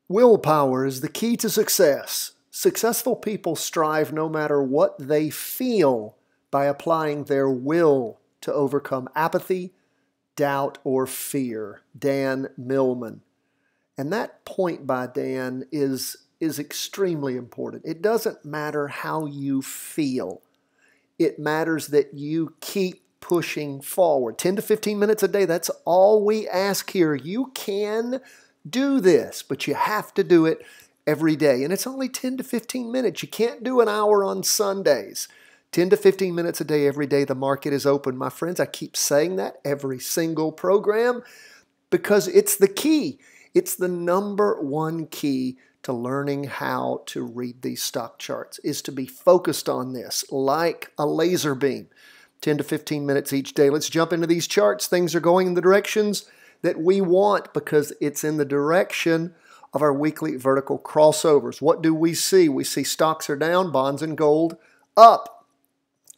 Willpower is the key to success. Successful people strive no matter what they feel by applying their will to overcome apathy, doubt, or fear. Dan Millman. And that point by Dan is extremely important. It doesn't matter how you feel. It matters that you keep pushing forward. 10 to 15 minutes a day, that's all we ask here. You can do this, but you have to do it every day. And it's only 10 to 15 minutes. You can't do an hour on Sundays. 10 to 15 minutes a day every day the market is open. My friends, I keep saying that every single program because it's the key. It's the number one key to learning how to read these stock charts, is to be focused on this like a laser beam. 10 to 15 minutes each day. Let's jump into these charts. Things are going in the directions that we want because it's in the direction of our weekly vertical crossovers. What do we see? We see stocks are down, bonds and gold up.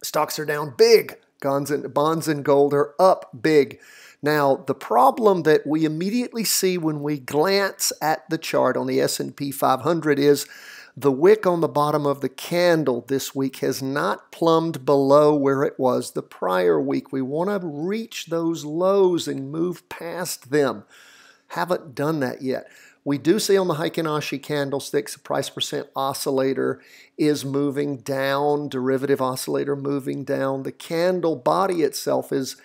Stocks are down big. Bonds and gold are up big. Now, the problem that we immediately see when we glance at the chart on the S&P 500 is the wick on the bottom of the candle this week has not plumbed below where it was the prior week. We want to reach those lows and move past them. Haven't done that yet. We do see on the Heikin Ashi candlesticks, the price percent oscillator is moving down, derivative oscillator moving down. The candle body itself is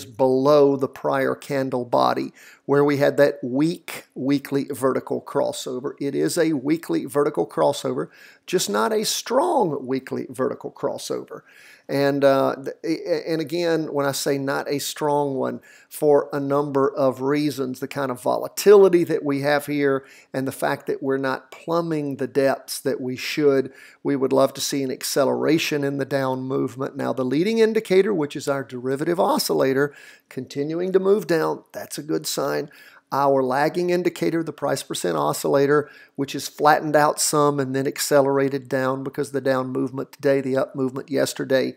below the prior candle body where we had that weak weekly vertical crossover. It is a weekly vertical crossover, just not a strong weekly vertical crossover. And again, when I say not a strong one, for a number of reasons, the kind of volatility that we have here and the fact that we're not plumbing the depths that we should, we would love to see an acceleration in the down movement. Now, the leading indicator, which is our derivative oscillator, continuing to move down, that's a good sign. Our lagging indicator, the price percent oscillator, which is flattened out some and then accelerated down because the down movement today, the up movement yesterday,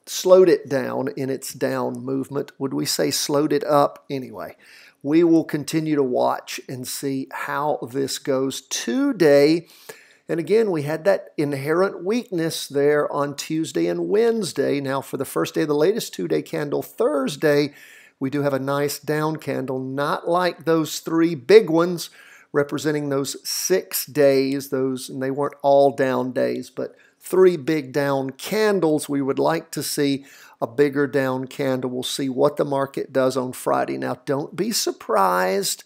slowed it down in its down movement. Would we say slowed it up? Anyway, we will continue to watch and see how this goes today. And again, we had that inherent weakness there on Tuesday and Wednesday. Now, for the first day of the latest two-day candle, Thursday, we do have a nice down candle, not like those three big ones representing those 6 days. And they weren't all down days, but 3 big down candles. We would like to see a bigger down candle. We'll see what the market does on Friday. Now, don't be surprised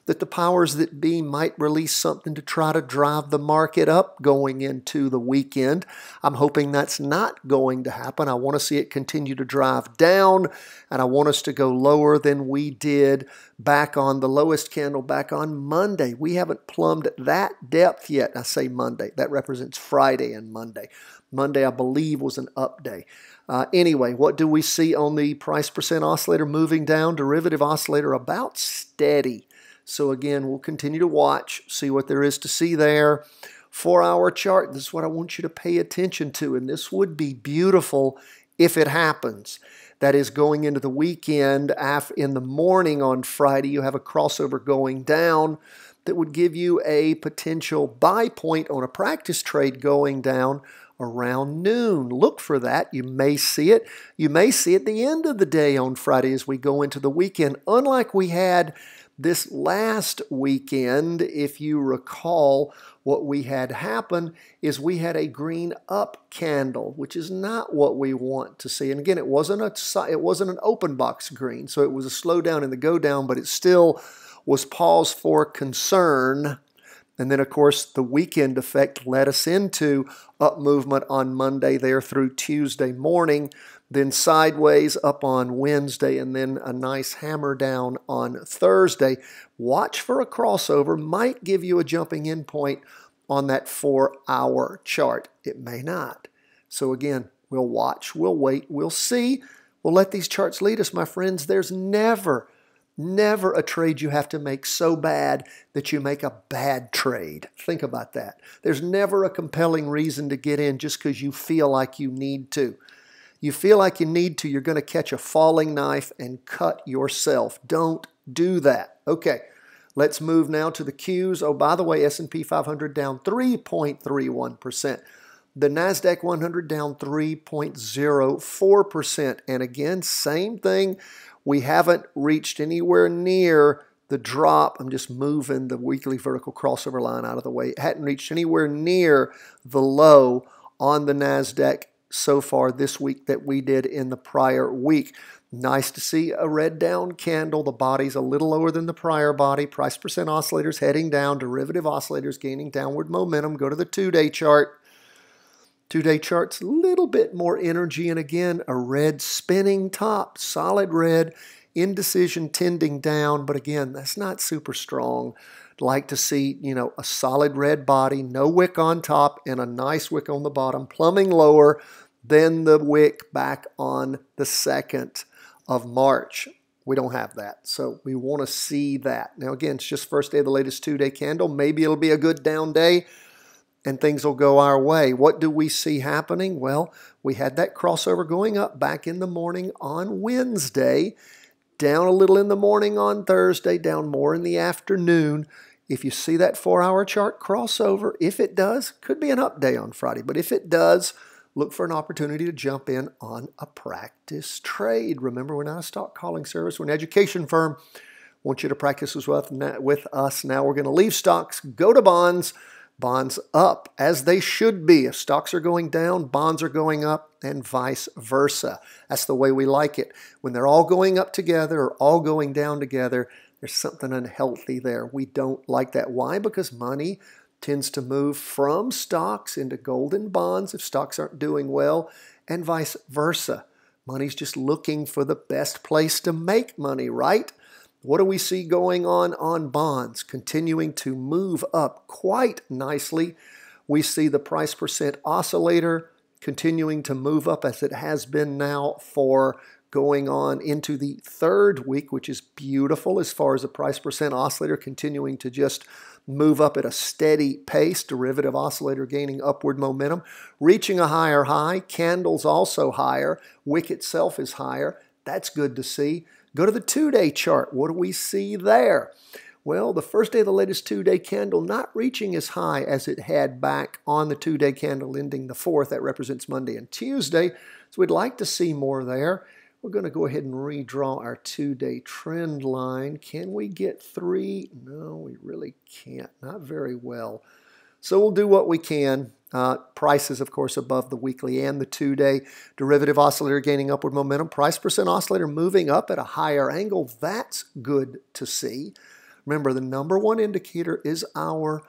that the powers that be might release something to try to drive the market up going into the weekend. I'm hoping that's not going to happen. I want to see it continue to drive down, and I want us to go lower than we did back on the lowest candle back on Monday. We haven't plumbed that depth yet. I say Monday. That represents Friday and Monday. Monday, I believe, was an up day. Anyway, what do we see on the price percent oscillator moving down? Derivative oscillator about steady. So again, we'll continue to watch, see what there is to see there. 4-hour chart, this is what I want you to pay attention to, and this would be beautiful if it happens. That is going into the weekend. In the morning on Friday, you have a crossover going down that would give you a potential buy point on a practice trade going down around noon. Look for that. You may see it. You may see it at the end of the day on Friday as we go into the weekend, unlike we had this last weekend. If you recall, what we had happen is we had a green up candle, which is not what we want to see. And again, it wasn't an open box green, so it was a slowdown in the go down, but it still was pause for concern. And then, of course, the weekend effect led us into up movement on Monday there through Tuesday morning, then sideways up on Wednesday, and then a nice hammer down on Thursday. Watch for a crossover. Might give you a jumping in point on that 4-hour chart. It may not. So again, we'll watch, we'll wait, we'll see. We'll let these charts lead us, my friends. There's never a trade you have to make so bad that you make a bad trade. Think about that. There's never a compelling reason to get in just because you feel like you need to. You feel like you need to, you're going to catch a falling knife and cut yourself. Don't do that. Okay, Let's move now to the Qs. Oh, by the way, S&P 500 down 3.31%. The NASDAQ 100 down 3.04%. And again, same thing. We haven't reached anywhere near the drop. I'm just moving the weekly vertical crossover line out of the way. It hadn't reached anywhere near the low on the NASDAQ so far this week that we did in the prior week. Nice to see a red down candle. The body's a little lower than the prior body. Price percent oscillators heading down. Derivative oscillators gaining downward momentum. Go to the 2-day chart. 2-day chart's a little bit more energy. And again, a red spinning top. Solid red. Indecision tending down. But again, that's not super strong. I'd like to see, a solid red body. No wick on top and a nice wick on the bottom. Plumbing lower than the wick back on the 2nd of March. We don't have that, so we want to see that. Now again, it's just first day of the latest 2-day candle. Maybe it'll be a good down day and things will go our way. What do we see happening? Well, we had that crossover going up back in the morning on Wednesday, down a little in the morning on Thursday, down more in the afternoon. If you see that 4-hour chart crossover, if it does, could be an up day on Friday, but if it does, look for an opportunity to jump in on a practice trade. Remember, we're not a stock calling service. We're an education firm. I want you to practice with us. Now we're going to leave stocks, go to bonds. Bonds up as they should be. If stocks are going down, bonds are going up, and vice versa. That's the way we like it. When they're all going up together or all going down together, there's something unhealthy there. We don't like that. Why? Because money tends to move from stocks into gold and bonds if stocks aren't doing well, and vice versa. Money's just looking for the best place to make money, right? What do we see going on bonds? Continuing to move up quite nicely. We see the price percent oscillator continuing to move up as it has been now for going on into the 3rd week, which is beautiful as far as the price percent oscillator continuing to just move up at a steady pace. Derivative oscillator gaining upward momentum, reaching a higher high. Candles also higher. Wick itself is higher. That's good to see. Go to the 2-day chart. What do we see there? Well, the first day of the latest 2-day candle not reaching as high as it had back on the 2-day candle ending the 4th. That represents Monday and Tuesday. So we'd like to see more there. We're going to go ahead and redraw our 2-day trend line. Can we get 3? No, we really can't. Not very well. So we'll do what we can. Prices, of course, above the weekly and the 2-day. Derivative oscillator gaining upward momentum. Price percent oscillator moving up at a higher angle. That's good to see. Remember, the number one indicator is our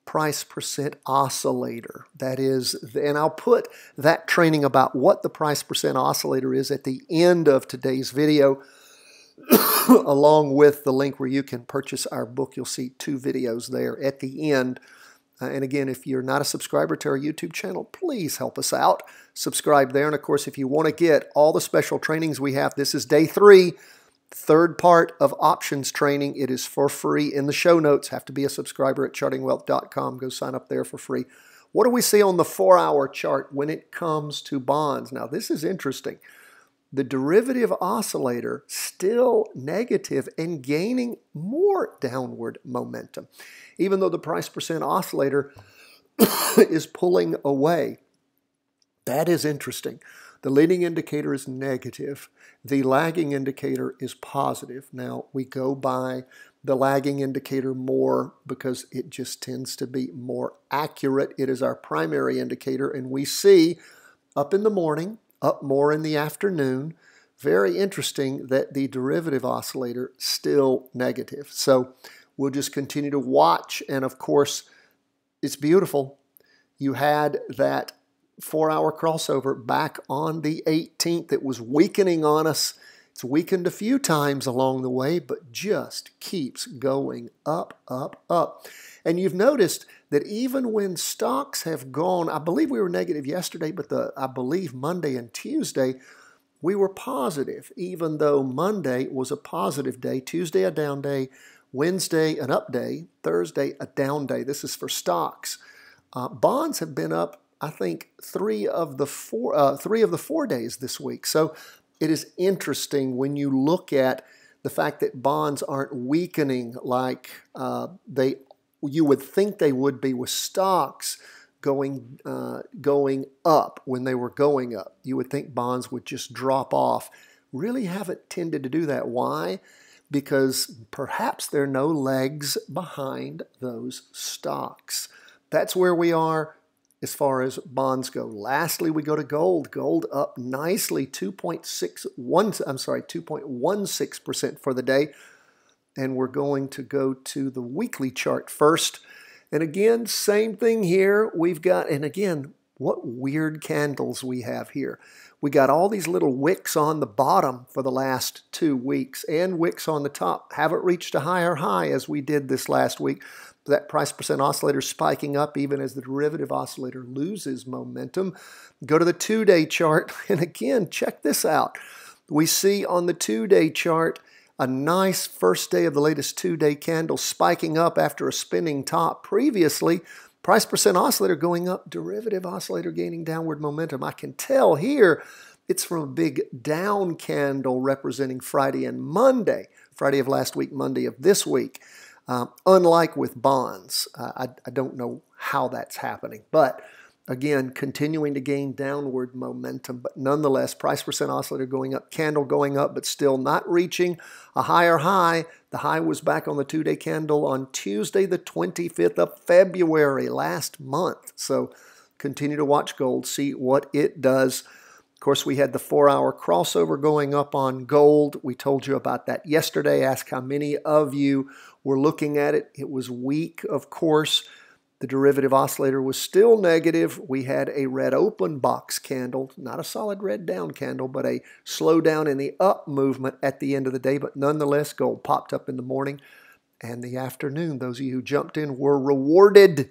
price percent oscillator. That is, and I'll put that training about what the price percent oscillator is at the end of today's video, along with the link where you can purchase our book. You'll see 2 videos there at the end. And again, if you're not a subscriber to our YouTube channel, please help us out. Subscribe there. And of course, if you want to get all the special trainings we have, this is day 3. 3rd part of options training. It is for free in the show notes. Have to be a subscriber at chartingwealth.com. Go sign up there for free. What do we see on the 4-hour chart when it comes to bonds? Now, this is interesting. The derivative oscillator still negative and gaining more downward momentum, even though the price percent oscillator is pulling away. That is interesting. The leading indicator is negative. The lagging indicator is positive. Now, we go by the lagging indicator more because it just tends to be more accurate. It is our primary indicator, and we see up in the morning, up more in the afternoon. Very interesting that the derivative oscillator still negative. So we'll just continue to watch, and of course, it's beautiful. You had that 4-hour crossover back on the 18th. It was weakening on us. It's weakened a few times along the way, but just keeps going up, up, up. And you've noticed that even when stocks have gone, I believe we were negative yesterday, but I believe Monday and Tuesday, we were positive, even though Monday was a positive day, Tuesday a down day, Wednesday an up day, Thursday a down day. This is for stocks. Bonds have been up, I think, 3 of the 4 days this week. So it is interesting when you look at the fact that bonds aren't weakening like you would think they would be with stocks going up when they were going up. You would think bonds would just drop off. Really haven't tended to do that. Why? Because perhaps there are no legs behind those stocks. That's where we are as far as bonds go. Lastly, we go to gold. Gold up nicely, 2.16% for the day. And we're going to go to the weekly chart first. And again, same thing here. We've got, and again, what weird candles we have here. We got all these little wicks on the bottom for the last 2 weeks and wicks on the top. Haven't reached a higher high as we did this last week. That price percent oscillator spiking up even as the derivative oscillator loses momentum. Go to the 2-day chart, and again, check this out. We see on the 2-day chart a nice first day of the latest 2-day candle spiking up after a spinning top previously. Price percent oscillator going up, derivative oscillator gaining downward momentum. I can tell here it's from a big down candle representing Friday and Monday. Friday of last week, Monday of this week. Unlike with bonds, I don't know how that's happening. But again, continuing to gain downward momentum. But nonetheless, price percent oscillator going up, candle going up, but still not reaching a higher high. The high was back on the 2-day candle on Tuesday, the 25th of February last month. So continue to watch gold, see what it does. Of course, we had the 4-hour crossover going up on gold. We told you about that yesterday. Ask how many of you were looking at it. It was weak, of course. The derivative oscillator was still negative. We had a red open box candle, not a solid red down candle, but a slowdown in the up movement at the end of the day. But nonetheless, gold popped up in the morning and the afternoon. Those of you who jumped in were rewarded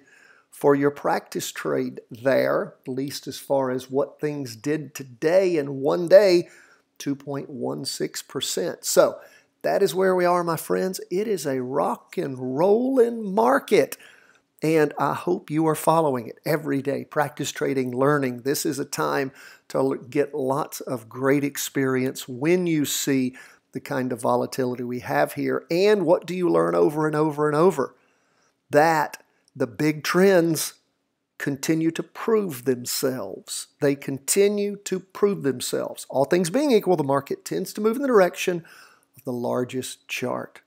for your practice trade there, at least as far as what things did today in one day, 2.16%. So that is where we are, my friends. It is a rock and rollin' market, and I hope you are following it every day, practice trading, learning. This is a time to get lots of great experience when you see the kind of volatility we have here. And what do you learn over and over and over? That the big trends continue to prove themselves. They continue to prove themselves. All things being equal, the market tends to move in the direction of the largest chart.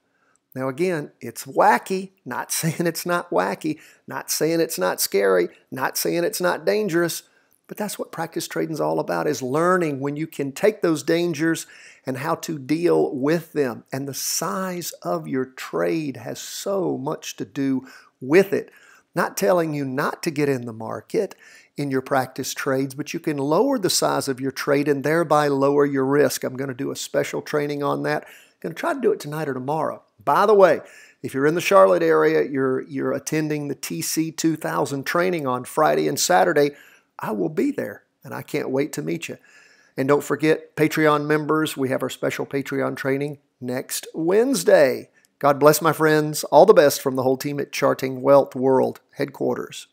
Now again, it's wacky, not saying it's not wacky, not saying it's not scary, not saying it's not dangerous, but that's what practice trading is all about, is learning when you can take those dangers and how to deal with them. And the size of your trade has so much to do with it. Not telling you not to get in the market in your practice trades, but you can lower the size of your trade and thereby lower your risk. I'm going to do a special training on that. I'm going to try to do it tonight or tomorrow. By the way, if you're in the Charlotte area, you're attending the TC 2000 training on Friday and Saturday, I will be there, and I can't wait to meet you. And don't forget, Patreon members, we have our special Patreon training next Wednesday. God bless, my friends. All the best from the whole team at Charting Wealth World headquarters.